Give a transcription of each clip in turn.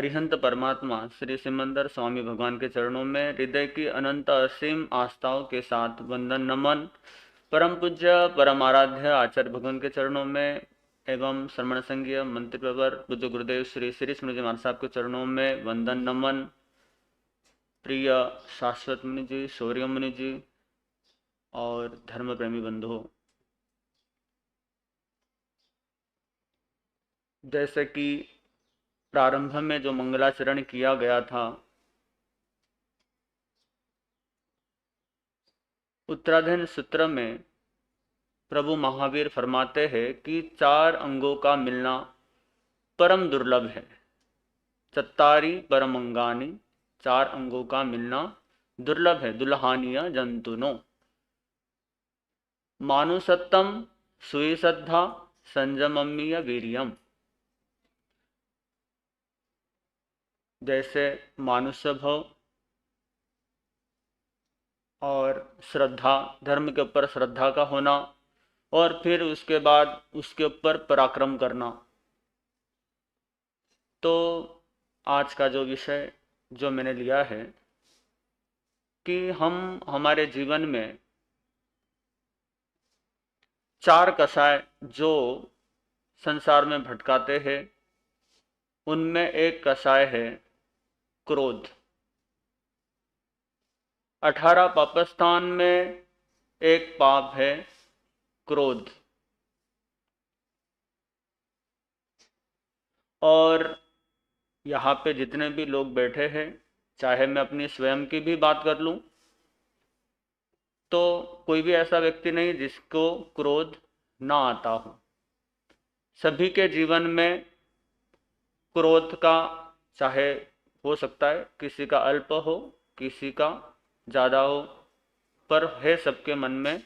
अरिहंत परमात्मा श्री सिमंदर स्वामी भगवान के चरणों में हृदय की अनंत असीम आस्थाओं के साथ वंदन नमन। परम पूज्य परम आराध्य आचार्य भगवान के चरणों में एवं श्रमण संघीय मंत्री प्रवर पूज्य गुरुदेव श्री श्री स्मृति महाराज साहब के चरणों में वंदन नमन। प्रिय शाश्वत मुनि जी, शौर्य मुनि जी और धर्म प्रेमी बंधुओं, जैसे कि प्रारंभ में जो मंगलाचरण किया गया था, उत्तराधीन सूत्र में प्रभु महावीर फरमाते हैं कि 4 अंगों का मिलना परम दुर्लभ है। चत्तारी परम अंगानी, 4 अंगों का मिलना दुर्लभ है। दुल्हानिया जंतुनो मानुसत्तम सुईसद्धा संजममीय वीरियम। जैसे मानुष्य भव और श्रद्धा, धर्म के ऊपर श्रद्धा का होना और फिर उसके बाद उसके ऊपर पराक्रम करना। तो आज का जो विषय जो मैंने लिया है कि हम हमारे जीवन में 4 कषाय जो संसार में भटकाते हैं, उनमें एक कषाय है क्रोध। 18 पापस्थान में एक पाप है क्रोध। और यहाँ पे जितने भी लोग बैठे हैं, चाहे मैं अपनी स्वयं की भी बात कर लूं, तो कोई भी ऐसा व्यक्ति नहीं जिसको क्रोध ना आता हो। सभी के जीवन में क्रोध का, चाहे हो सकता है किसी का अल्प हो, किसी का ज़्यादा हो, पर है सबके मन में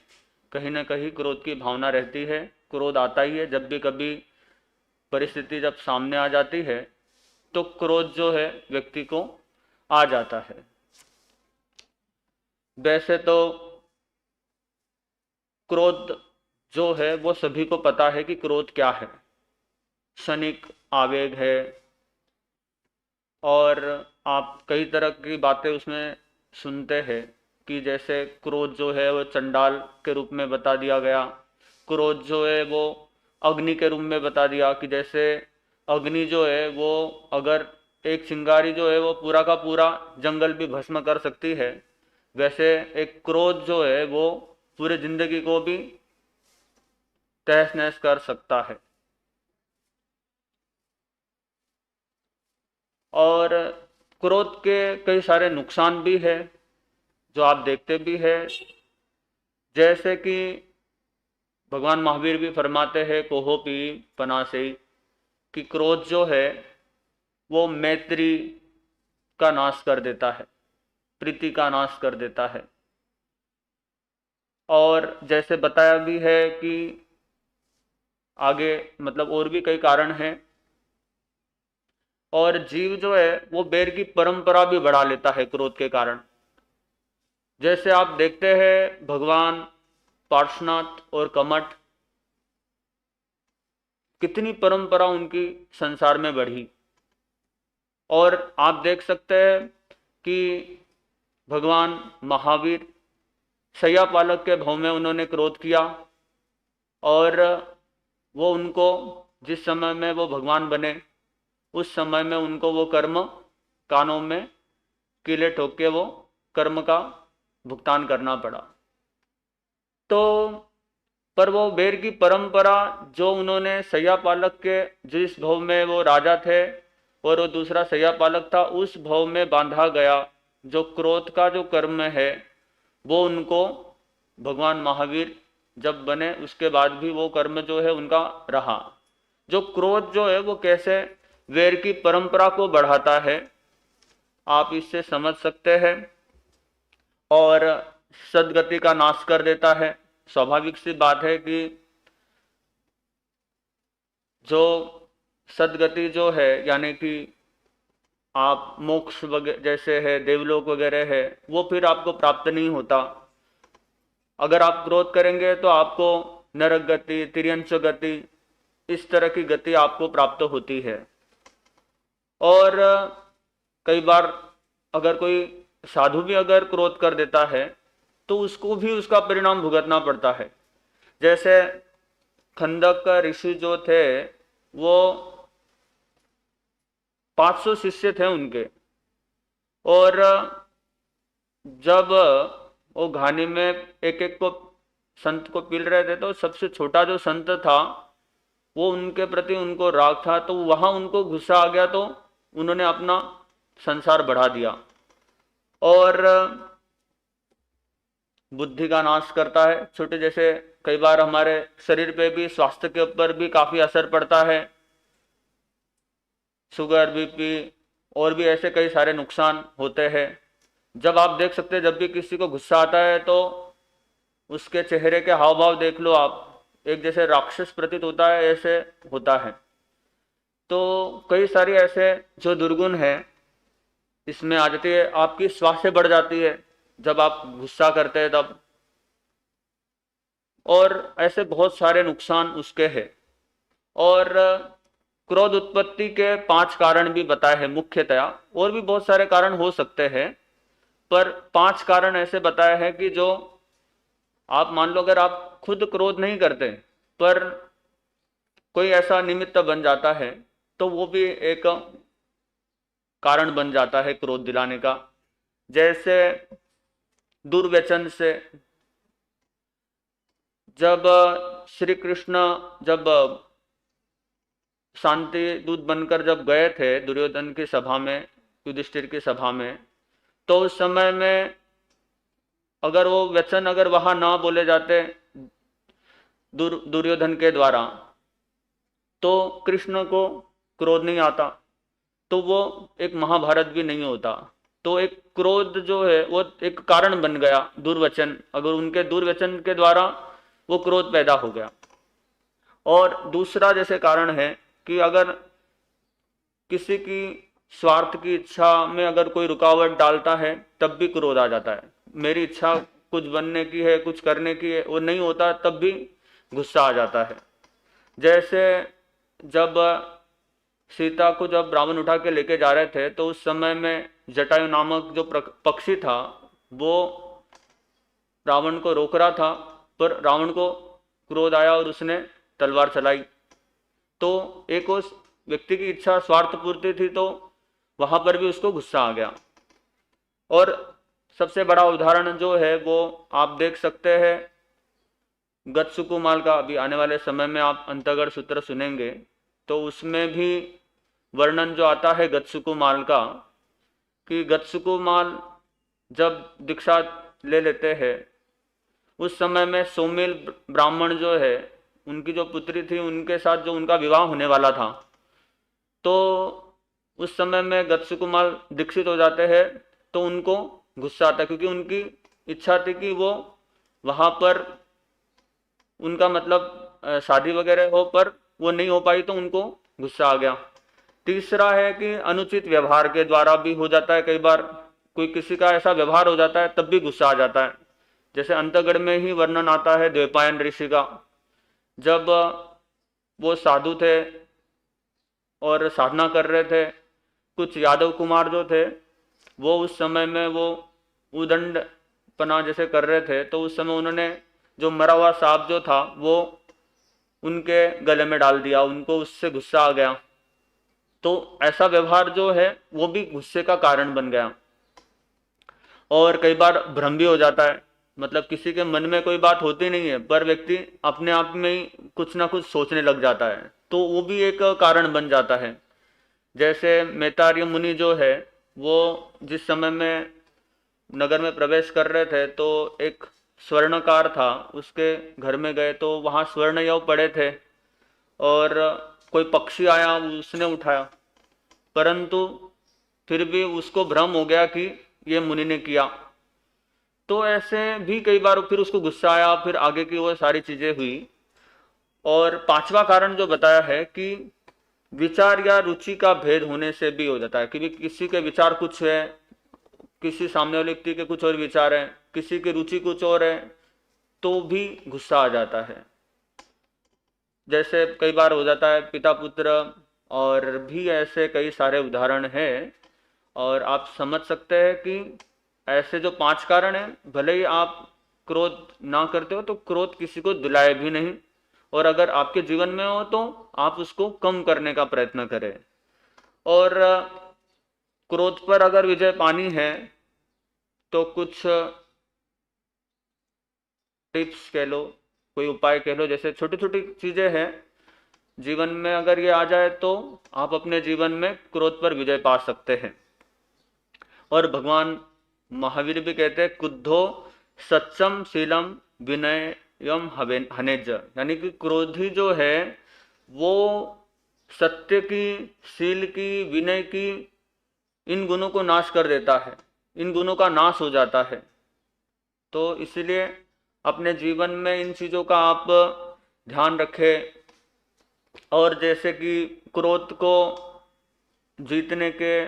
कहीं ना कहीं क्रोध की भावना रहती है। क्रोध आता ही है। जब भी कभी परिस्थिति जब सामने आ जाती है तो क्रोध जो है व्यक्ति को आ जाता है। वैसे तो क्रोध जो है वो सभी को पता है कि क्रोध क्या है। क्षणिक आवेग है और आप कई तरह की बातें उसमें सुनते हैं कि जैसे क्रोध जो है वो चंडाल के रूप में बता दिया गया। क्रोध जो है वो अग्नि के रूप में बता दिया कि जैसे अग्नि जो है वो अगर एक चिंगारी जो है वो पूरा का पूरा जंगल भी भस्म कर सकती है, वैसे एक क्रोध जो है वो पूरी जिंदगी को भी तहस नहस कर सकता है। और क्रोध के कई सारे नुकसान भी है जो आप देखते भी है। जैसे कि भगवान महावीर भी फरमाते हैं कोहोपी पनासे कि क्रोध जो है वो मैत्री का नाश कर देता है, प्रीति का नाश कर देता है। और जैसे बताया भी है कि आगे मतलब और भी कई कारण हैं। और जीव जो है वो बैर की परंपरा भी बढ़ा लेता है क्रोध के कारण। जैसे आप देखते हैं भगवान पार्श्वनाथ और कमठ, कितनी परंपरा उनकी संसार में बढ़ी। और आप देख सकते हैं कि भगवान महावीर शैया पालक के भाव में उन्होंने क्रोध किया और वो उनको जिस समय में वो भगवान बने उस समय में उनको वो कर्म कानों में कीले ठोक के वो कर्म का भुगतान करना पड़ा। तो पर वो बैर की परंपरा जो उन्होंने शैया पालक के जिस भव में वो राजा थे और वो दूसरा शैया पालक था, उस भव में बांधा गया जो क्रोध का जो कर्म है वो उनको भगवान महावीर जब बने उसके बाद भी वो कर्म जो है उनका रहा। जो क्रोध जो है वो कैसे वैर की परंपरा को बढ़ाता है आप इससे समझ सकते हैं। और सदगति का नाश कर देता है। स्वाभाविक सी बात है कि जो सदगति जो है यानी कि आप मोक्ष वगैरह जैसे है, देवलोक वगैरह है, वो फिर आपको प्राप्त नहीं होता। अगर आप क्रोध करेंगे तो आपको नरक गति, तिर्यंच गति, इस तरह की गति आपको प्राप्त होती है। और कई बार अगर कोई साधु भी अगर क्रोध कर देता है तो उसको भी उसका परिणाम भुगतना पड़ता है। जैसे खंदक ऋषि जो थे वो 500 शिष्य थे उनके, और जब वो घानी में एक एक को संत को पील रहे थे तो सबसे छोटा जो संत था वो उनके प्रति उनको राग था, तो वहां उनको गुस्सा आ गया तो उन्होंने अपना संसार बढ़ा दिया। और बुद्धि का नाश करता है। छोटे जैसे कई बार हमारे शरीर पे भी, स्वास्थ्य के ऊपर भी काफी असर पड़ता है, शुगर, बीपी और भी ऐसे कई सारे नुकसान होते हैं। जब आप देख सकते हैं जब भी किसी को गुस्सा आता है तो उसके चेहरे के हाव भाव देख लो आप, एक जैसे राक्षस प्रतीत होता है ऐसे होता है। तो कई सारी ऐसे जो दुर्गुण है इसमें आ जाती है, आपकी स्वास्थ्य बढ़ जाती है जब आप गुस्सा करते हैं तब, और ऐसे बहुत सारे नुकसान उसके हैं। और क्रोध उत्पत्ति के 5 कारण भी बताए हैं मुख्यतया, और भी बहुत सारे कारण हो सकते हैं, पर 5 कारण ऐसे बताए हैं कि जो आप मान लो अगर आप खुद क्रोध नहीं करते पर कोई ऐसा निमित्त बन जाता है तो वो भी एक कारण बन जाता है क्रोध दिलाने का। जैसे दुर्व्यसन से, जब श्री कृष्ण जब शांति दूत बनकर जब गए थे दुर्योधन की सभा में, युधिष्ठिर की सभा में, तो उस समय में अगर वो वचन अगर वहां ना बोले जाते दुर्योधन के द्वारा तो कृष्ण को क्रोध नहीं आता, तो वो एक महाभारत भी नहीं होता। तो एक क्रोध जो है वो एक कारण बन गया, दुर्वचन, अगर उनके दुर्वचन के द्वारा वो क्रोध पैदा हो गया। और दूसरा जैसे कारण है कि अगर किसी की स्वार्थ की इच्छा में अगर कोई रुकावट डालता है तब भी क्रोध आ जाता है। मेरी इच्छा कुछ बनने की है, कुछ करने की है, वो नहीं होता तब भी गुस्सा आ जाता है। जैसे जब सीता को जब रावण उठा के लेके जा रहे थे तो उस समय में जटायु नामक जो पक्षी था वो रावण को रोक रहा था, पर रावण को क्रोध आया और उसने तलवार चलाई। तो एक उस व्यक्ति की इच्छा स्वार्थ पूर्ति थी तो वहां पर भी उसको गुस्सा आ गया। और सबसे बड़ा उदाहरण जो है वो आप देख सकते हैं गत्सुकुमाल का। अभी आने वाले समय में आप अंतगढ़ सूत्र सुनेंगे तो उसमें भी वर्णन जो आता है गत्सुकुमाल का, कि गत्सुकुमाल जब दीक्षा ले लेते हैं उस समय में सोमिल ब्राह्मण जो है उनकी जो पुत्री थी उनके साथ जो उनका विवाह होने वाला था, तो उस समय में गत्सुकुमाल दीक्षित हो जाते हैं तो उनको गुस्सा आता है, क्योंकि उनकी इच्छा थी कि वो वहां पर उनका मतलब शादी वगैरह हो, पर वो नहीं हो पाई तो उनको गुस्सा आ गया। तीसरा है कि अनुचित व्यवहार के द्वारा भी हो जाता है, कई बार कोई किसी का ऐसा व्यवहार हो जाता है तब भी गुस्सा आ जाता है। जैसे अंतगढ़ में ही वर्णन आता है द्वैपायन ऋषि का, जब वो साधु थे और साधना कर रहे थे, कुछ यादव कुमार जो थे वो उस समय में वो उदंड पना जैसे कर रहे थे, तो उस समय उन्होंने जो मरा हुआ सांप जो था वो उनके गले में डाल दिया, उनको उससे गुस्सा आ गया। तो ऐसा व्यवहार जो है वो भी गुस्से का कारण बन गया। और कई बार भ्रम भी हो जाता है, मतलब किसी के मन में कोई बात होती नहीं है पर व्यक्ति अपने आप में ही कुछ ना कुछ सोचने लग जाता है, तो वो भी एक कारण बन जाता है। जैसे मैतार्य मुनि जो है वो जिस समय में नगर में प्रवेश कर रहे थे तो एक स्वर्णकार था, उसके घर में गए तो वहाँ स्वर्ण यव पड़े थे और कोई पक्षी आया उसने उठाया, परंतु फिर भी उसको भ्रम हो गया कि ये मुनि ने किया। तो ऐसे भी कई बार फिर उसको गुस्सा आया, फिर आगे की वो सारी चीजें हुई। और पांचवा कारण जो बताया है कि विचार या रुचि का भेद होने से भी हो जाता है, कि किसी के विचार कुछ है, किसी सामने वाले व्यक्ति के कुछ और विचार हैं, किसी की रुचि कुछ और है, तो भी गुस्सा आ जाता है। जैसे कई बार हो जाता है पिता पुत्र और भी ऐसे कई सारे उदाहरण हैं। और आप समझ सकते हैं कि ऐसे जो 5 कारण हैं, भले ही आप क्रोध ना करते हो तो क्रोध किसी को दिलाए भी नहीं, और अगर आपके जीवन में हो तो आप उसको कम करने का प्रयत्न करें। और क्रोध पर अगर विजय पानी है तो कुछ टिप्स कह लो, कोई उपाय कह लो, जैसे छोटी छोटी चीजें हैं जीवन में, अगर ये आ जाए तो आप अपने जीवन में क्रोध पर विजय पा सकते हैं। और भगवान महावीर भी कहते हैं, क्रुद्धो सच्चम शीलम विनयम हनेज, यानी कि क्रोधी जो है वो सत्य की, शील की, विनय की, इन गुणों को नाश कर देता है, इन गुणों का नाश हो जाता है। तो इसलिए अपने जीवन में इन चीज़ों का आप ध्यान रखें। और जैसे कि क्रोध को जीतने के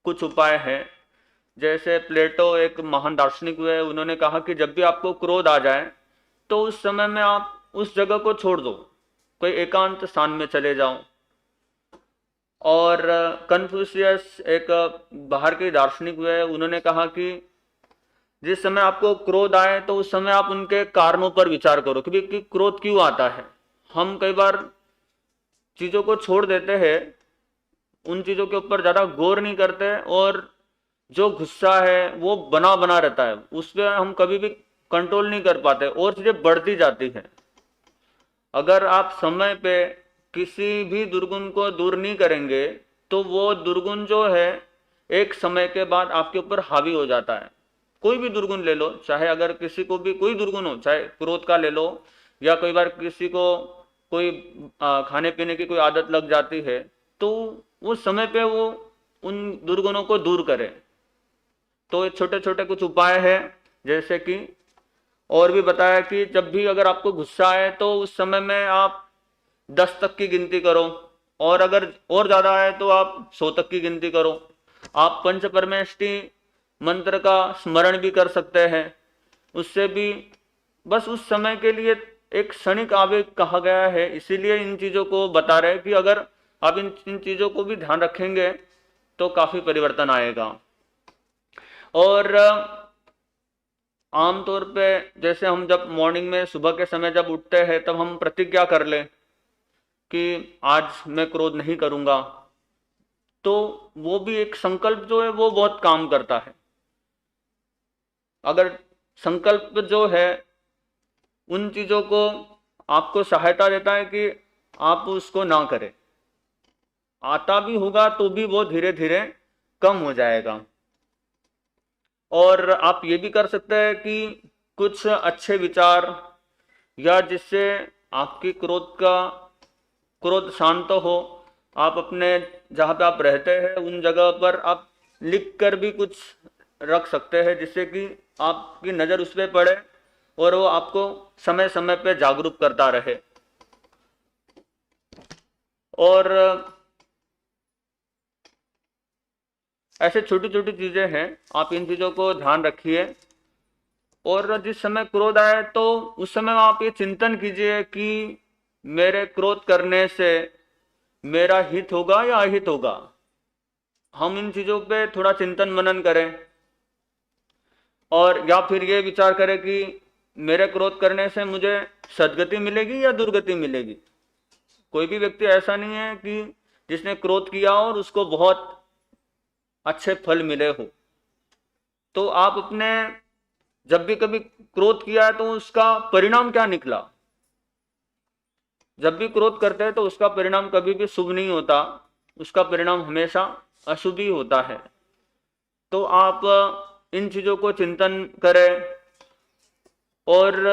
कुछ उपाय हैं, जैसे प्लेटो एक महान दार्शनिक हुए, उन्होंने कहा कि जब भी आपको क्रोध आ जाए तो उस समय में आप उस जगह को छोड़ दो, कोई एकांत स्थान में चले जाओ। और कन्फ्यूशियस एक बाहर के दार्शनिक हुए, उन्होंने कहा कि जिस समय आपको क्रोध आए तो उस समय आप उनके कारणों पर विचार करो कि क्रोध क्यों आता है। हम कई बार चीज़ों को छोड़ देते हैं, उन चीज़ों के ऊपर ज़्यादा गौर नहीं करते, और जो गुस्सा है वो बना बना रहता है, उस पर हम कभी भी कंट्रोल नहीं कर पाते और चीज़ें बढ़ती जाती हैं। अगर आप समय पे किसी भी दुर्गुण को दूर नहीं करेंगे तो वो दुर्गुण जो है एक समय के बाद आपके ऊपर हावी हो जाता है। कोई भी दुर्गुण ले लो, चाहे अगर किसी को भी कोई दुर्गुण हो, चाहे क्रोध का ले लो, या कई बार किसी को कोई खाने पीने की कोई आदत लग जाती है, तो उस समय पे वो उन दुर्गुणों को दूर करे। तो ये छोटे छोटे कुछ उपाय हैं, जैसे कि और भी बताया कि जब भी अगर आपको गुस्सा आए तो उस समय में आप 10 तक की गिनती करो, और अगर और ज्यादा आए तो आप 100 तक की गिनती करो। आप पंच परमेष्टि मंत्र का स्मरण भी कर सकते हैं, उससे भी बस उस समय के लिए एक क्षणिक आवेग कहा गया है, इसीलिए इन चीज़ों को बता रहे हैं कि अगर आप इन चीज़ों को भी ध्यान रखेंगे तो काफ़ी परिवर्तन आएगा। और आमतौर पे जैसे हम जब मॉर्निंग में सुबह के समय जब उठते हैं तब हम प्रतिज्ञा कर लें कि आज मैं क्रोध नहीं करूँगा, तो वो भी एक संकल्प जो है वो बहुत काम करता है। अगर संकल्प जो है उन चीज़ों को आपको सहायता देता है कि आप उसको ना करें, आता भी होगा तो भी वो धीरे धीरे कम हो जाएगा। और आप ये भी कर सकते हैं कि कुछ अच्छे विचार, या जिससे आपकी क्रोध शांत हो, आप अपने जहाँ पे आप रहते हैं उन जगह पर आप लिख कर भी कुछ रख सकते हैं, जिससे कि आपकी नज़र उस पर पड़े और वो आपको समय समय पे जागरूक करता रहे। और ऐसे छोटी छोटी चीज़ें हैं, आप इन चीज़ों को ध्यान रखिए। और जिस समय क्रोध आए तो उस समय आप ये चिंतन कीजिए कि मेरे क्रोध करने से मेरा हित होगा या अहित होगा। हम इन चीज़ों पे थोड़ा चिंतन मनन करें, और या फिर ये विचार करें कि मेरे क्रोध करने से मुझे सद्गति मिलेगी या दुर्गति मिलेगी। कोई भी व्यक्ति ऐसा नहीं है कि जिसने क्रोध किया और उसको बहुत अच्छे फल मिले हो। तो आप अपने जब भी कभी क्रोध किया है तो उसका परिणाम क्या निकला। जब भी क्रोध करते हैं तो उसका परिणाम कभी भी शुभ नहीं होता, उसका परिणाम हमेशा अशुभ ही होता है। तो आप इन चीज़ों को चिंतन करें। और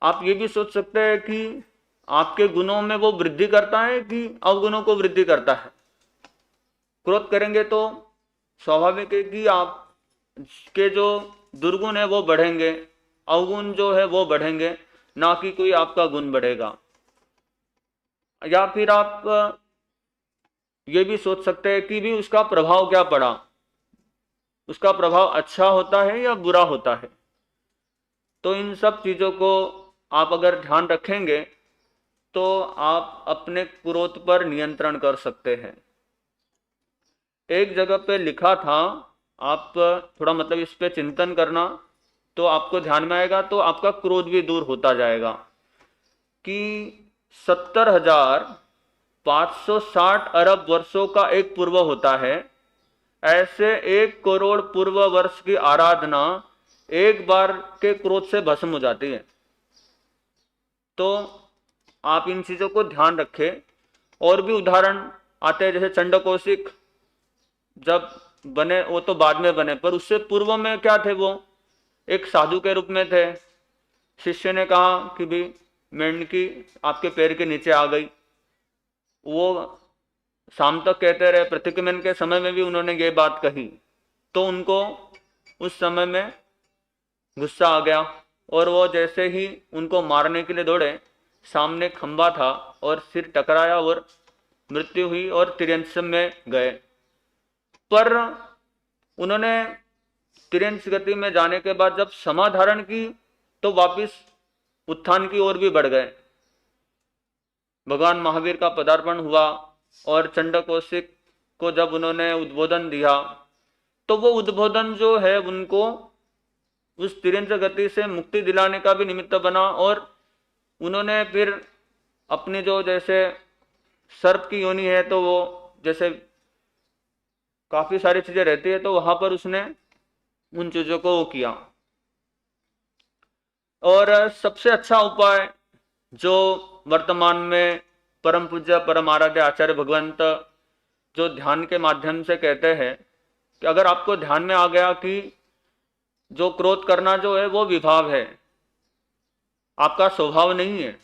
आप ये भी सोच सकते हैं कि आपके गुणों में वो वृद्धि करता है कि अवगुणों को वृद्धि करता है। क्रोध करेंगे तो स्वाभाविक है कि आपके जो दुर्गुण है वो बढ़ेंगे, अवगुण जो है वो बढ़ेंगे, ना कि कोई आपका गुण बढ़ेगा। या फिर आप ये भी सोच सकते हैं कि भी उसका प्रभाव क्या पड़ा, उसका प्रभाव अच्छा होता है या बुरा होता है। तो इन सब चीज़ों को आप अगर ध्यान रखेंगे तो आप अपने क्रोध पर नियंत्रण कर सकते हैं। एक जगह पे लिखा था, आप थोड़ा मतलब इस पे चिंतन करना तो आपको ध्यान में आएगा, तो आपका क्रोध भी दूर होता जाएगा, कि 70,560 अरब वर्षों का एक पूर्व होता है, ऐसे 1 करोड़ पूर्व वर्ष की आराधना एक बार के क्रोध से भस्म हो जाती है। तो आप इन चीजों को ध्यान रखें। और भी उदाहरण आते हैं, जैसे चंडकौशिक जब बने, वो तो बाद में बने, पर उससे पूर्व में क्या थे, वो एक साधु के रूप में थे। शिष्य ने कहा कि भाई मेंढकी आपके पैर के नीचे आ गई, वो शाम तक कहते रहे, प्रतिक्रमण के समय में भी उन्होंने ये बात कही, तो उनको उस समय में गुस्सा आ गया और वो जैसे ही उनको मारने के लिए दौड़े, सामने खंबा था और सिर टकराया और मृत्यु हुई और तिर्यंश में गए। पर उन्होंने तिर्यंश गति में जाने के बाद जब समाधारण की तो वापिस उत्थान की ओर भी बढ़ गए। भगवान महावीर का पदार्पण हुआ और चंडकौशिक को जब उन्होंने उद्बोधन दिया, तो वो उद्बोधन जो है उनको उस तिर्यंश गति से मुक्ति दिलाने का भी निमित्त बना। और उन्होंने फिर अपनी जो जैसे सर्प की योनि है, तो वो जैसे काफी सारी चीजें रहती है, तो वहां पर उसने उन चीजों को वो किया। और सबसे अच्छा उपाय जो वर्तमान में परम पूज्य परम आराध्य आचार्य भगवंत जो ध्यान के माध्यम से कहते हैं, कि अगर आपको ध्यान में आ गया कि जो क्रोध करना जो है वो विभाव है, आपका स्वभाव नहीं है,